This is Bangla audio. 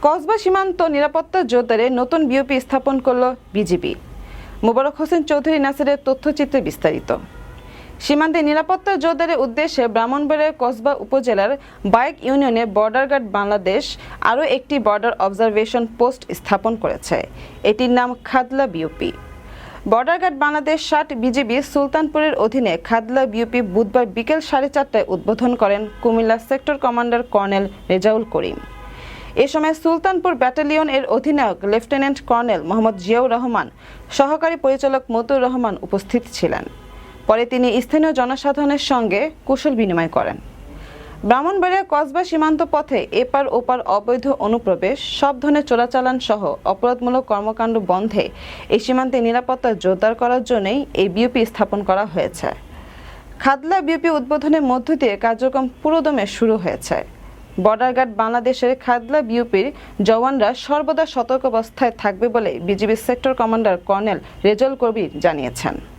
কসবা সীমান্ত নিরাপত্তা জোরদারে নতুন বিওপি স্থাপন করল বিজিবি। মোবারক হোসেন চৌধুরী নাসিরের তথ্যচিত্রে বিস্তারিত। সীমান্তে নিরাপত্তা জোরদারের উদ্দেশ্যে ব্রাহ্মণবাড়িয়ার কসবা উপজেলার বায়েক ইউনিয়নে বর্ডার গার্ড বাংলাদেশ আরও একটি বর্ডার অবজারভেশন পোস্ট স্থাপন করেছে। এটির নাম Khadla BOP. Border guard Bangladesh 60 BGB সুলতানপুরের অধীনে খাদলা বিওপি বুধবার বিকেল 4:30টায় উদ্বোধন করেন Comilla sector commander colonel Rezaul Karim. এ সময় সুলতানপুর ব্যাটালিয়ন এর অধিনায়ক লেফটেন্যান্ট কর্নেল মোহাম্মদ জিয়াউর রহমান, সহকারী পরিচালক মতুর রহমান উপস্থিত ছিলেন। পরে তিনি স্থানীয় জনসাধারণের সঙ্গে কুশল বিনিময় করেন। ব্রাহ্মণবাড়িয়া কসবা সীমান্ত পথে এপার ওপার অবৈধ অনুপ্রবেশ, সব ধরনের চোরাচালান সহ অপরাধমূলক কর্মকাণ্ড বন্ধে এই সীমান্তে নিরাপত্তা জোরদার করার জন্যই এই বিওপি স্থাপন করা হয়েছে। খাদলা বিওপি উদ্বোধনের মধ্য দিয়ে কার্যক্রম পুরোদমে শুরু হয়েছে। বর্ডার গার্ড বাংলাদেশের খাদলা বিওপির জওয়ানরা সর্বদা সতর্ক অবস্থায় থাকবে বলে BGB sector commander colonel Rezaul Karim জানিয়েছেন।